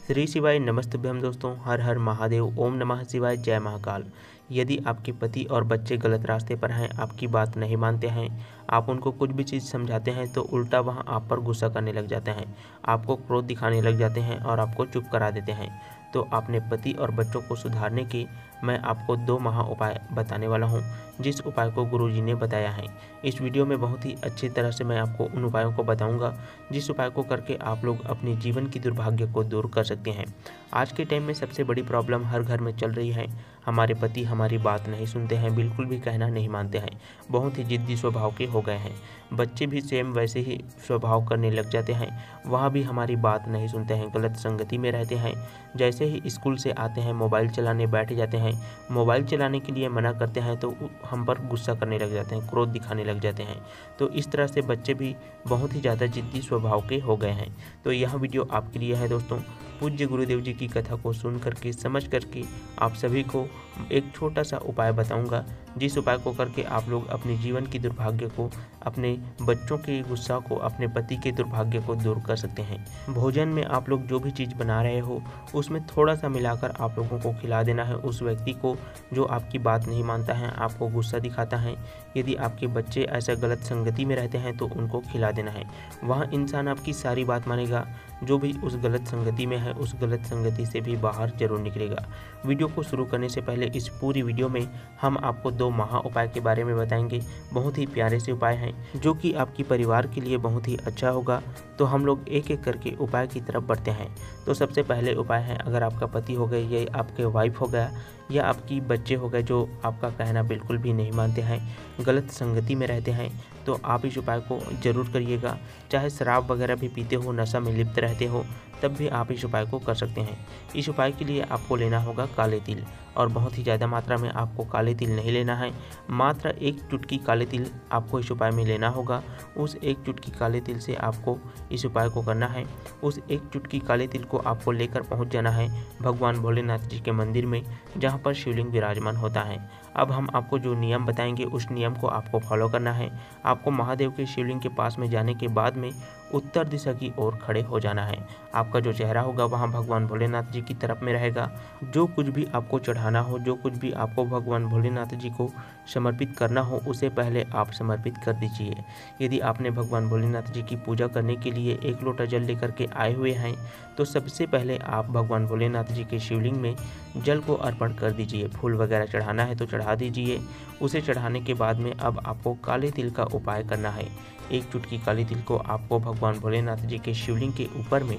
श्री शिवाय नमस्तुभ्यम दोस्तों, हर हर महादेव, ओम नमः शिवाय, जय महाकाल। यदि आपके पति और बच्चे गलत रास्ते पर हैं, आपकी बात नहीं मानते हैं, आप उनको कुछ भी चीज़ समझाते हैं तो उल्टा वह आप पर गुस्सा करने लग जाते हैं, आपको क्रोध दिखाने लग जाते हैं और आपको चुप करा देते हैं, तो अपने पति और बच्चों को सुधारने के मैं आपको 2 महा उपाय बताने वाला हूं, जिस उपाय को गुरुजी ने बताया है। इस वीडियो में बहुत ही अच्छी तरह से मैं आपको उन उपायों को बताऊंगा जिस उपाय को करके आप लोग अपने जीवन की दुर्भाग्य को दूर कर सकते हैं। आज के टाइम में सबसे बड़ी प्रॉब्लम हर घर में चल रही है, हमारे पति हमारी बात नहीं सुनते हैं, बिल्कुल भी कहना नहीं मानते हैं, बहुत ही जिद्दी स्वभाव के हो गए हैं। बच्चे भी सेम वैसे ही स्वभाव करने लग जाते हैं, वहाँ भी हमारी बात नहीं सुनते हैं, गलत संगति में रहते हैं। जैसे ही स्कूल से आते हैं मोबाइल चलाने बैठ जाते हैं, मोबाइल चलाने के लिए मना करते हैं तो हम पर गुस्सा करने लग जाते हैं, क्रोध दिखाने लग जाते हैं। तो इस तरह से बच्चे भी बहुत ही ज़्यादा जिद्दी स्वभाव के हो गए हैं। तो यह वीडियो आपके लिए है दोस्तों। पूज्य गुरुदेव जी की कथा को सुन करके समझ करके आप सभी को एक छोटा सा उपाय बताऊंगा, जिस उपाय को करके आप लोग अपने जीवन की दुर्भाग्य को, अपने बच्चों के गुस्सा को, अपने पति के दुर्भाग्य को दूर कर सकते हैं। भोजन में आप लोग जो भी चीज़ बना रहे हो उसमें थोड़ा सा मिलाकर आप लोगों को खिला देना है उस व्यक्ति को जो आपकी बात नहीं मानता है, आपको गुस्सा दिखाता है। यदि आपके बच्चे ऐसा गलत संगति में रहते हैं तो उनको खिला देना है, वह इंसान आपकी सारी बात मानेगा। जो भी उस गलत संगति में है उस गलत संगति से भी बाहर जरूर निकलेगा। वीडियो को शुरू करने से पहले इस पूरी वीडियो में हम आपको 2 महा उपाय के बारे में बताएंगे। बहुत ही प्यारे से उपाय हैं जो कि आपके परिवार के लिए बहुत ही अच्छा होगा। तो हम लोग एक एक करके उपाय की तरफ बढ़ते हैं। तो सबसे पहले उपाय है, अगर आपका पति हो गए या आपके वाइफ हो गया या आपकी बच्चे हो गए जो आपका कहना बिल्कुल भी नहीं मानते हैं, गलत संगति में रहते हैं, तो आप इस उपाय को ज़रूर करिएगा। चाहे शराब वगैरह भी पीते हो, नशा में लिप्त रहते हो, तब भी आप इस उपाय को कर सकते हैं। इस उपाय के लिए आपको लेना होगा काले तिल, और बहुत ही ज़्यादा मात्रा में आपको काले तिल नहीं लेना है, मात्र 1 चुटकी काले तिल आपको इस उपाय में लेना होगा। उस 1 चुटकी काले तिल से आपको इस उपाय को करना है। उस 1 चुटकी काले तिल को आपको लेकर पहुंच जाना है भगवान भोलेनाथ जी के मंदिर में, जहां पर शिवलिंग विराजमान होता है। अब हम आपको जो नियम बताएंगे उस नियम को आपको फॉलो करना है। आपको महादेव के शिवलिंग के पास में जाने के बाद में उत्तर दिशा की ओर खड़े हो जाना है। आपका जो चेहरा होगा वहाँ भगवान भोलेनाथ जी की तरफ में रहेगा। जो कुछ भी आपको चढ़ाना हो, जो कुछ भी आपको भगवान भोलेनाथ जी को समर्पित करना हो, उसे पहले आप समर्पित कर दीजिए। यदि आपने भगवान भोलेनाथ जी की पूजा करने के लिए 1 लोटा जल लेकर के आए हुए हैं, तो सबसे पहले आप भगवान भोलेनाथ जी के शिवलिंग में जल को अर्पण कर दीजिए। फूल वगैरह चढ़ाना है तो चढ़ा दीजिए। उसे चढ़ाने के बाद में अब आपको काले तिल का उपाय करना है। 1 चुटकी काले तिल को आपको भगवान भोलेनाथ जी के शिवलिंग के ऊपर में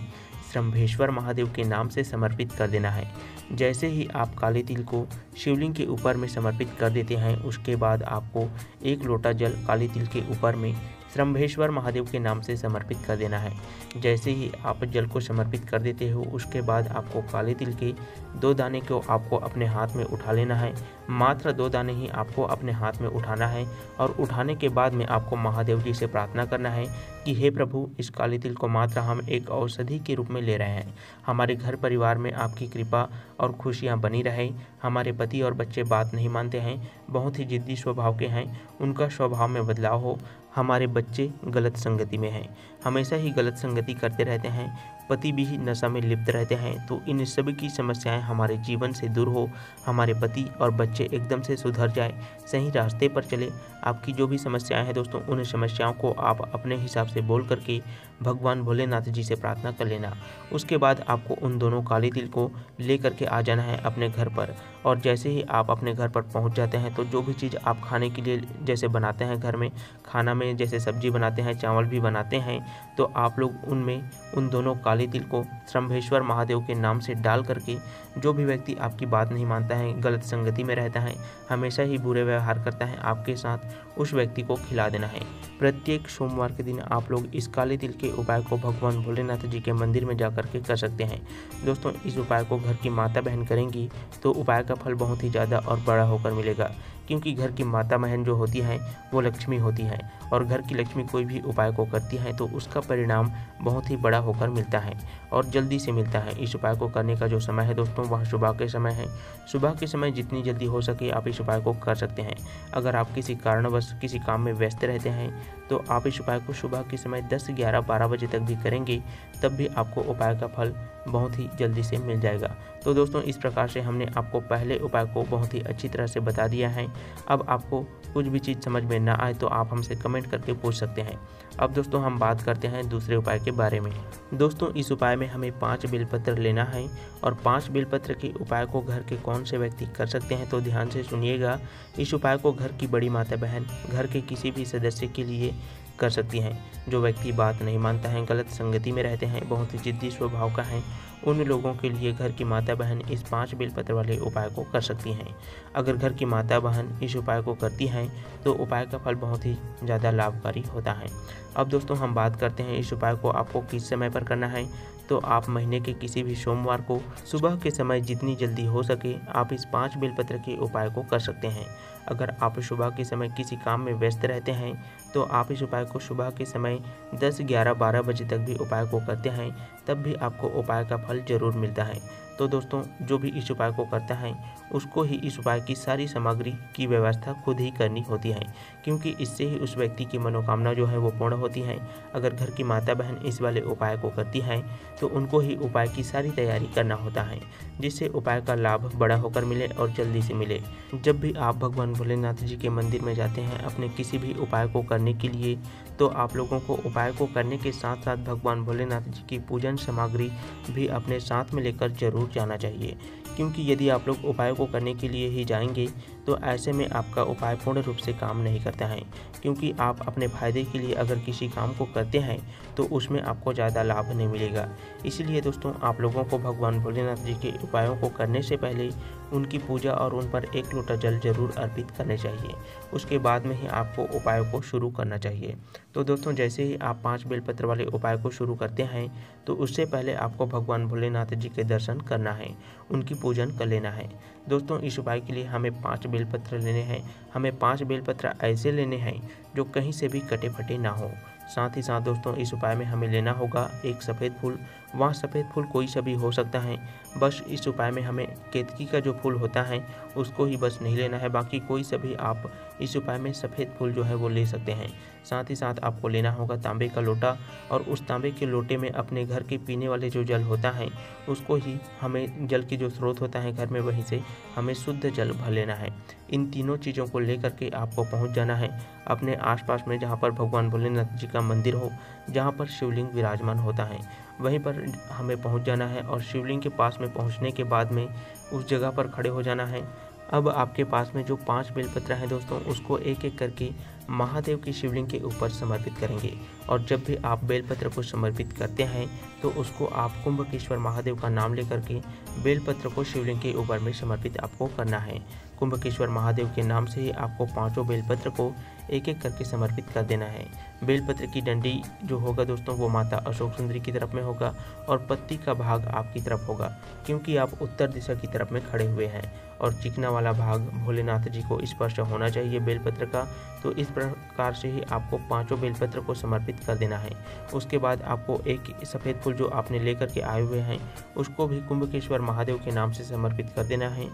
शंभेश्वर महादेव के नाम से समर्पित कर देना है। जैसे ही आप काले तिल को शिवलिंग के ऊपर में समर्पित कर देते हैं, उसके बाद आपको 1 लोटा जल काले तिल के ऊपर में शंभेश्वर महादेव के नाम से समर्पित कर देना है। जैसे ही आप जल को समर्पित कर देते हो, उसके बाद आपको काले तिल के 2 दाने को आपको अपने हाथ में उठा लेना है। मात्र 2 दाने ही आपको अपने हाथ में उठाना है, और उठाने के बाद में आपको महादेव जी से प्रार्थना करना है कि हे प्रभु, इस काले तिल को मात्र हम एक औषधि के रूप में ले रहे हैं। हमारे घर परिवार में आपकी कृपा और खुशियाँ बनी रहे। हमारे पति और बच्चे बात नहीं मानते हैं, बहुत ही जिद्दी स्वभाव के हैं, उनका स्वभाव में बदलाव हो। हमारे बच्चे गलत संगति में हैं, हमेशा ही गलत संगति करते रहते हैं, पति भी नशा में लिप्त रहते हैं। तो इन सभी की समस्याएं हमारे जीवन से दूर हो, हमारे पति और बच्चे एकदम से सुधर जाए, सही रास्ते पर चले। आपकी जो भी समस्याएं हैं दोस्तों, उन समस्याओं को आप अपने हिसाब से बोल करके भगवान भोलेनाथ जी से प्रार्थना कर लेना। उसके बाद आपको उन दोनों काले तिल को ले करके आ जाना है अपने घर पर, और जैसे ही आप अपने घर पर पहुंच जाते हैं तो जो भी चीज़ आप खाने के लिए जैसे बनाते हैं घर में, खाना में जैसे सब्जी बनाते हैं, चावल भी बनाते हैं, तो आप लोग उनमें उन दोनों काले तिल को शंभेश्वर महादेव के नाम से डाल करके, जो भी व्यक्ति आपकी बात नहीं मानता है, गलत संगति में रहता है, हमेशा ही बुरे व्यवहार करता है आपके साथ, उस व्यक्ति को खिला देना है। प्रत्येक सोमवार के दिन आप लोग इस काले तिल के उपाय को भगवान भोलेनाथ जी के मंदिर में जाकर के कर सकते हैं। दोस्तों, इस उपाय को घर की माता बहन करेंगी तो उपाय का फल बहुत ही ज़्यादा और बड़ा होकर मिलेगा, क्योंकि घर की माता बहन जो होती हैं वो लक्ष्मी होती हैं, और घर की लक्ष्मी कोई भी उपाय को करती है तो उसका परिणाम बहुत ही बड़ा होकर मिलता है और जल्दी से मिलता है। इस उपाय को करने का जो समय है दोस्तों, वह सुबह के समय है। सुबह के समय जितनी जल्दी हो सके आप इस उपाय को कर सकते हैं। अगर आप किसी कारणवश किसी काम में व्यस्त रहते हैं तो आप इस उपाय को सुबह के समय 10, 11, 12 बजे तक भी करेंगे, तब भी आपको उपाय का फल बहुत ही जल्दी से मिल जाएगा। तो दोस्तों इस प्रकार से हमने आपको पहले उपाय को बहुत ही अच्छी तरह से बता दिया है। अब आपको कुछ भी चीज़ समझ में ना आए तो आप हमसे कमेंट करके पूछ सकते हैं। अब दोस्तों हम बात करते हैं दूसरे उपाय के बारे में। दोस्तों इस उपाय में हमें 5 बेलपत्र लेना है और 5 बेलपत्र के उपाय को घर के कौन से व्यक्ति कर सकते हैं तो ध्यान से सुनिएगा। इस उपाय को घर की बड़ी माता बहन घर के किसी भी सदस्य के लिए कर सकती हैं। जो व्यक्ति बात नहीं मानता है, गलत संगति में रहते हैं, बहुत ही जिद्दी स्वभाव का है, उन लोगों के लिए घर की माता बहन इस 5 बेलपत्र वाले उपाय को कर सकती हैं। अगर घर की माता बहन इस उपाय को करती हैं तो उपाय का फल बहुत ही ज़्यादा लाभकारी होता है। अब दोस्तों हम बात करते हैं इस उपाय को आपको किस समय पर करना है। तो आप महीने के किसी भी सोमवार को सुबह के समय जितनी जल्दी हो सके आप इस 5 बेलपत्र के उपाय को कर सकते हैं। अगर आप सुबह के समय किसी काम में व्यस्त रहते हैं तो आप इस उपाय को सुबह के समय 10, 11, 12 बजे तक भी उपाय को करते हैं, तब भी आपको उपाय का फल जरूर मिलता है। तो दोस्तों जो भी इस उपाय को करता है उसको ही इस उपाय की सारी सामग्री की व्यवस्था खुद ही करनी होती है, क्योंकि इससे ही उस व्यक्ति की मनोकामना जो है वो पूर्ण होती है। अगर घर की माता बहन इस वाले उपाय को करती हैं तो उनको ही उपाय की सारी तैयारी करना होता है, जिससे उपाय का लाभ बड़ा होकर मिले और जल्दी से मिले। जब भी आप भगवान भोलेनाथ जी के मंदिर में जाते हैं अपने किसी भी उपाय को करने के लिए, तो आप लोगों को उपाय को करने के साथ साथ भगवान भोलेनाथ जी की पूजन सामग्री भी अपने साथ में लेकर जरूर जाना चाहिए, क्योंकि यदि आप लोग उपाय को करने के लिए ही जाएंगे तो ऐसे में आपका उपाय पूर्ण रूप से काम नहीं करता है, क्योंकि आप अपने फायदे के लिए अगर किसी काम को करते हैं तो उसमें आपको ज़्यादा लाभ नहीं मिलेगा। इसीलिए दोस्तों आप लोगों को भगवान भोलेनाथ जी के उपायों को करने से पहले उनकी पूजा और उन पर 1 लोटा जल जरूर अर्पित करने चाहिए। उसके बाद में ही आपको उपाय को शुरू करना चाहिए। तो दोस्तों जैसे ही आप 5 बेलपत्र वाले उपाय को शुरू करते हैं तो उससे पहले आपको भगवान भोलेनाथ जी के दर्शन करना है, उनकी पूजन कर लेना है। दोस्तों इस उपाय के लिए हमें 5 बेलपत्र लेने हैं। हमें 5 बेलपत्र ऐसे लेने हैं जो कहीं से भी कटे फटे ना हो। साथ ही साथ दोस्तों इस उपाय में हमें लेना होगा एक सफ़ेद फूल। वह सफ़ेद फूल कोई सा भी हो सकता है, बस इस उपाय में हमें केतकी का जो फूल होता है उसको ही बस नहीं लेना है, बाकी कोई सा भी आप इस उपाय में सफ़ेद फूल जो है वो ले सकते हैं। साथ ही साथ आपको लेना होगा तांबे का लोटा और उस तांबे के लोटे में अपने घर के पीने वाले जो जल होता है उसको ही हमें, जल की जो स्रोत होता है घर में, वहीं से हमें शुद्ध जल भर लेना है। इन तीनों चीज़ों को लेकर के आपको पहुंच जाना है अपने आसपास में जहां पर भगवान भोलेनाथ जी का मंदिर हो, जहां पर शिवलिंग विराजमान होता है, वहीं पर हमें पहुंच जाना है। और शिवलिंग के पास में पहुंचने के बाद में उस जगह पर खड़े हो जाना है। अब आपके पास में जो 5 बेलपत्र हैं दोस्तों उसको एक एक करके महादेव की शिवलिंग के ऊपर समर्पित करेंगे। और जब भी आप बेलपत्र को समर्पित करते हैं तो उसको आप कुंभकेश्वर महादेव का नाम लेकर के बेलपत्र को शिवलिंग के ऊपर में समर्पित आपको करना है। कुंभकेश्वर महादेव के नाम से ही आपको 5 बेलपत्र को एक एक करके समर्पित कर देना है। बेलपत्र की डंडी जो होगा दोस्तों वो माता अशोक सुंदरी की तरफ में होगा और पत्ती का भाग आपकी तरफ होगा, क्योंकि आप उत्तर दिशा की तरफ में खड़े हुए हैं और चिकना वाला भाग भोलेनाथ जी को स्पर्श होना चाहिए बेलपत्र का। तो इस प्रकार से ही आपको 5 बेलपत्र को समर्पित कर देना है। उसके बाद आपको एक सफ़ेद फूल जो आपने लेकर के आए हुए हैं उसको भी कुंभकेश्वर महादेव के नाम से समर्पित कर देना है।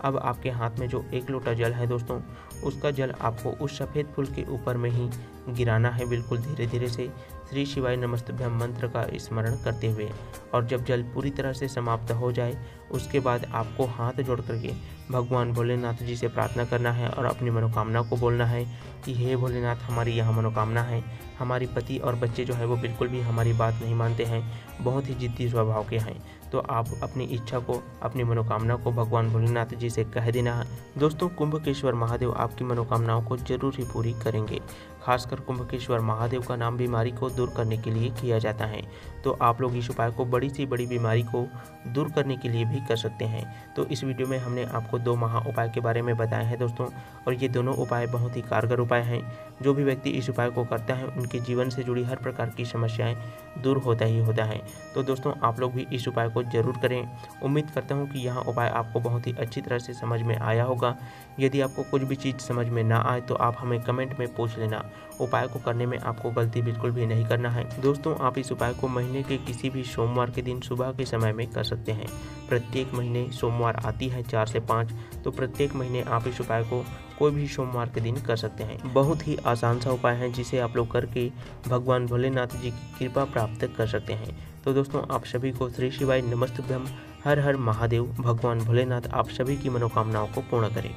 अब आपके हाथ में जो 1 लोटा जल है दोस्तों उसका जल आपको उस सफ़ेद फूल के ऊपर में ही गिराना है, बिल्कुल धीरे धीरे से श्री शिवाय नमस्तुभ्यम मंत्र का स्मरण करते हुए। और जब जल पूरी तरह से समाप्त हो जाए उसके बाद आपको हाथ जोड़ करके भगवान भोलेनाथ जी से प्रार्थना करना है और अपनी मनोकामना को बोलना है कि हे भोलेनाथ, हमारी यह मनोकामना है। हमारी पति और बच्चे जो है वो बिल्कुल भी हमारी बात नहीं मानते हैं, बहुत ही जिद्दी स्वभाव के हैं। तो आप अपनी इच्छा को, अपनी मनोकामना को भगवान भोलेनाथ जी से कह देना है। दोस्तों कुंभकेश्वर महादेव आपकी मनोकामनाओं को जरूर ही पूरी करेंगे। खासकर कुंभकेश्वर महादेव का नाम बीमारी को दूर करने के लिए किया जाता है। तो आप लोग इस उपाय को बड़ी से बड़ी बीमारी को दूर करने के लिए भी कर सकते हैं। तो इस वीडियो में हमने आपको 2 महा उपाय के बारे में बताए हैं दोस्तों, और ये दोनों उपाय बहुत ही कारगर उपाय हैं। जो भी व्यक्ति इस उपाय को करता है उनके जीवन से जुड़ी हर प्रकार की समस्याएं दूर होता ही होता है। तो दोस्तों आप लोग भी इस उपाय को जरूर करें। उम्मीद करता हूँ कि यह उपाय आपको बहुत ही अच्छी तरह से समझ में आया होगा। यदि आपको कुछ भी चीज़ समझ में ना आए तो आप हमें कमेंट में पूछ लेना। उपाय को करने में आपको गलती बिल्कुल भी नहीं करना है। दोस्तों आप इस उपाय को महीने के किसी भी सोमवार के दिन सुबह के समय में कर सकते हैं। प्रत्येक महीने सोमवार आती है 4 से 5, तो प्रत्येक महीने आप इस उपाय को कोई भी सोमवार के दिन कर सकते हैं। बहुत ही आसान सा उपाय है जिसे आप लोग करके भगवान भोलेनाथ जी की कृपा प्राप्त कर सकते हैं। तो दोस्तों आप सभी को श्री शिवाय नमस्तुभ्यम। हर हर महादेव। भगवान भोलेनाथ आप सभी की मनोकामनाओं को पूर्ण करें।